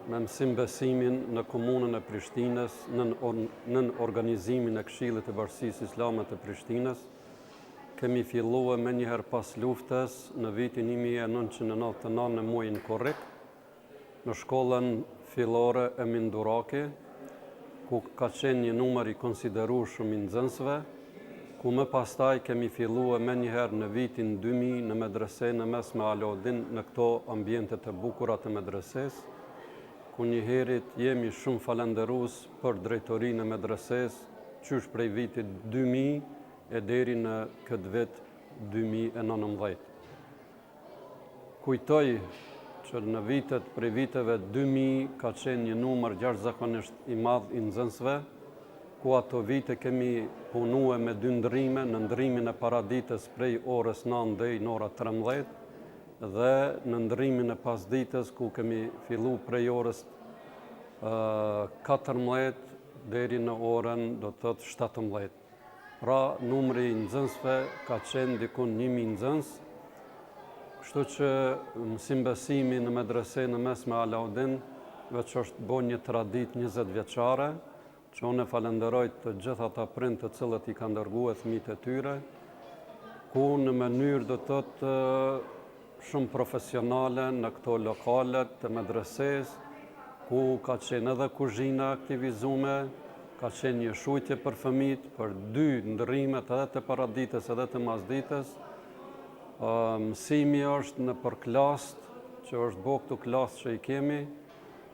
me mësim besimin në komunën e Prishtinës, nën organizimin e Këshillit të Bashkisë Islame të Prishtinës. Kemi filluar me njëherë pas luftës në vitin 1999 në muajin korrik, në shkollën fillore e Minduraki, ku ka qenë një numër i konsiderueshëm i nxënësve, ku më pastaj kemi filluar me njëherë në vitin 2000 në medrese në Mesme Alodin, në këto ambientet e bukura të medreses, ku njëherit jemi shumë falenderues për drejtorinë e medreses, qysh prej vitit 2000 e deri në këtë vit 2019. Kujtoj që në prej viteve 2000 ka qenë një numër jashtëzakonisht i madh i nxënësve, ku ato vite kemi punuar me 2 ndrrime, në ndrrimin e paraditës prej orës 9 deri në ora 13, dhe në ndrrimin e pasditës ku kemi fillu prej orës 14 deri në orën do të thotë 17. Pra numri i nxënësve ka qenë dikun 1000 nxënës, kështu që mësim besimi në medrese në Mesme Alodin veç është bo një traditë 20 vjeçare, që unë falenderoj të gjitha ata prind të cilët i kanë dërguar fëmijët e tyre, ku në mënyrë do të thotë shumë profesionale në këto lokalet të medreses, ku ka qenë edhe kuzhina aktivizume, ka qenë një shujtje për fëmijët, për 2 ndrrimet edhe të paraditës edhe të masditës. Mësimi është në për klasë, që është bo këtu klasë që i kemi,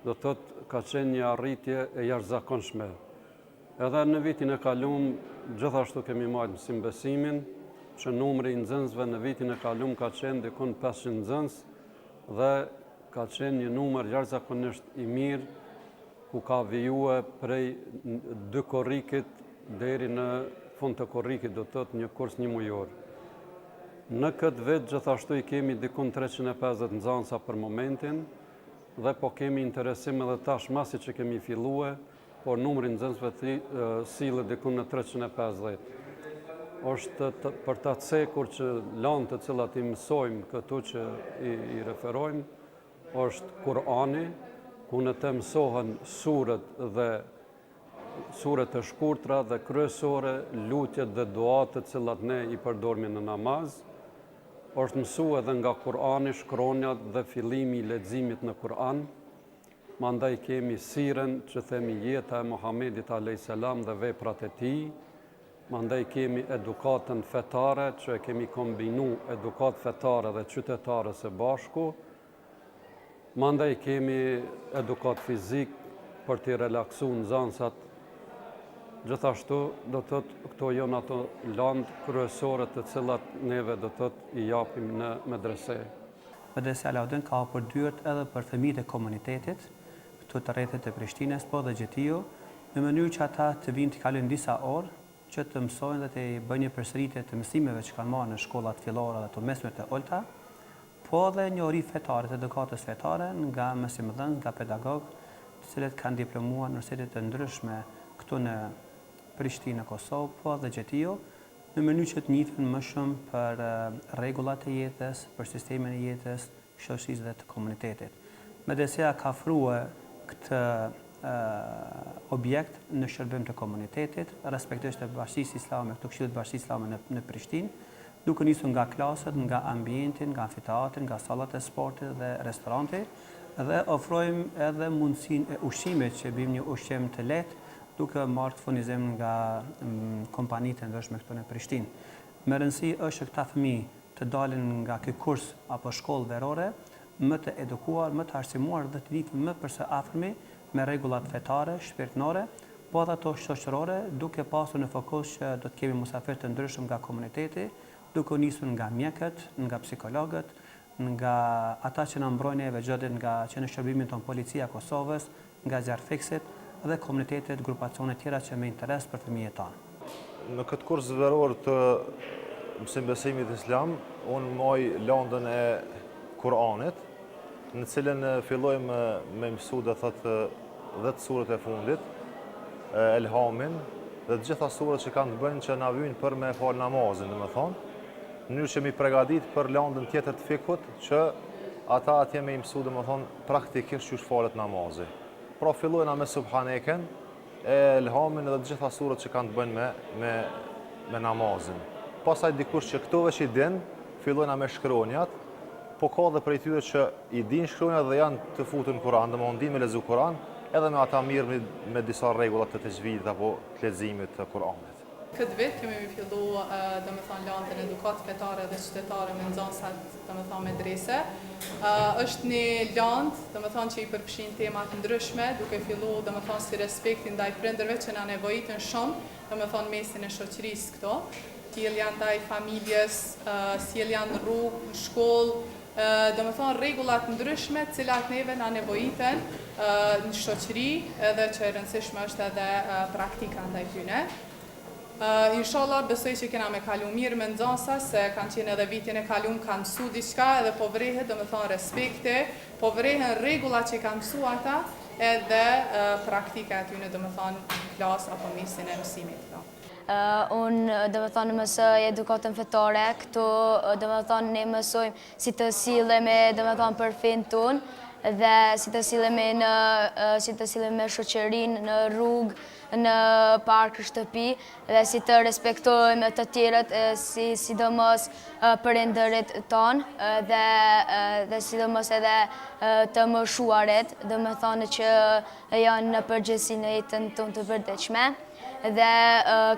do të thotë ka qenë një arritje e jashtëzakonshme. Edhe në vitin e kalum, gjithashtu kemi marrë mësim besimin, që numri i nxënësve në vitin e kalum ka qenë dikun 500 nxënës, dhe ka qenë një numër jashtëzakonisht i mirë, ku ka vijue prej 2 korrikit deri në fund të korrikit, do të thotë një kurs 1 mujor. Në këtë vit gjithashtu i kemi dikun 350 nxënësa për momentin, dhe po kemi interesim edhe tash masi që kemi filluar, por numri nxënësve sillet dikun në 350. Është për ta cekur që lanë të cilat i mësojmë këtu që i referojmë, është Kurani, ku në të mësohen suret e shkurtra dhe kryesore, lutjet dhe duat të cilat ne i përdormi në namaz. Është mësuar edhe nga Kurani, shkronjat dhe fillimi i leximit në Kur'an. Mandaj kemi siren që themi jeta e Muhamedit a.s. dhe veprat e tij. Mandaj kemi edukatën fetare, që e kemi kombinu edukatë fetare dhe qytetare së bashku. Mandaj kemi edukatë fizik për t'i relaksu nxënësat. Gjithashtu do të thotë këto janë ato landë kryesore të cilat neve do të thotë i japim në medrese. Medresa Alodin ka hapur dyert edhe për fëmijët e komunitetit, këtu të rrethet e Prishtinës, po dhe Gjetijo, në mënyrë që ata të vinë të kalojnë disa orë, që të mësojnë dhe të bëjnë një përsëritje të mësimeve që kanë marrë në shkollat fillore dhe të mesmet e ulta, po dhe një ori fetare, të edukatës fetare nga mësimdhënës, nga pedagogë, të cilët kanë diplomuar në universitete të ndryshme këtu në Prishtinë, Kosovë, po dhe Gjetijo, në mënyrë që të njihen më shumë për rregullat e jetës, për sistemin e jetës, shoqërisë dhe të komunitetit. Medreseja ka ofruar këtë objekt në shërbim të komunitetit, respektivisht të Bashkisë Islame, të Këshillit të Bashkisë Islame në Prishtinë, duke nisur nga klaset, nga ambientin, nga amfiteatri, nga sallat e sportit dhe restoranti, dhe ofrojmë edhe mundësinë e ushqimit që bëjmë një ushqim të lehtë, duke marrë furnizim nga kompanitë e ndryshme këtu në Prishtinë. Me rëndësi është këta fëmijë të dalin nga ky kurs apo shkollë verore, më të edukuar, më të arsimuar dhe të njihen më përse afërmi me rregullat fetare, shpirtërore, po dhe ato shoqërore, duke pasur në fokus që do të kemi musafir të ndryshëm nga komuniteti, duke nisur nga mjekët, nga psikologët, nga ata që na mbrojnë neve gjëdit nga që në shërbimin ton Policia Kosovës, nga Zjarfiksit dhe komunitetet, grupacione tjera që me interes për fëmijët tanë. Në këtë kurs veror të mësim besimit islam, unë moj landën e Kur'anit, në cilën fillojmë me mësu dhe thëtë 10 surët e fundit, Elhamin, dhe të gjitha surët që kanë të bëjnë që na vynë për me falë namazin, dhe me thonë, në njërë që mi pregadit për landën tjetër të fikut, që ata atje me imësu dhe më thonë praktikisht që falet namazi. Pra fillojna me subhaneken, e lhamin edhe gjitha surët që kanë të bëjnë me namazin. Pasaj dikush që këto veç i din, fillojna me shkronjat, po ka dhe prej tyre që i din shkronjat dhe janë të futur në Kur'an, dhe më ndin me lezu Kur'an, edhe me ata mirë me disa regullat të tajvidit apo të leximit të Kur'anit. Këtë vit kemi fillu lantën edukat fetare dhe qytetare me nxënësat medrese. Është një lantë që i përfshin temat ndryshme, duke fillu si respektin ndaj prindërve që na nevojitën shumë, mesin e shoqërisë këto. Sjell janë ndaj familjes, sjell janë në rrugë, në shkollë, rregullat ndryshme të cilat neve na nevojiten në shoqëri, edhe që e rëndësishme është edhe praktika ndaj tyne. Inshallah besoj që kena me kalu mirë me nxënësa, se kanë qenë edhe vitin e kalum kanë mësu diçka edhe po vrehet respekte, po vrehen rregullat që kanë mësu ata edhe praktika aty në klas apo mesin e mësimit. Unë mësoj edukatën fetare, këtu ne mësojmë si të sillemi për fen tonë dhe si të sillemi me shoqërinë në rrugë, në park, shtëpi dhe si të respektojmë të tjerët, sidomos prindërit tonë dhe sidomos edhe të moshuarit, që janë në përgjithësi në jetën tonë të përditshme. Dhe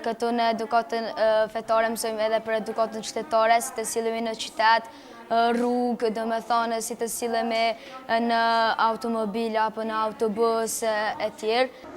këtu në edukatën fetare mësojmë edhe për edukatën qytetare, si të sillemi në qytet, rrugë, si të sillemi në automobil apo në autobus e tjerë.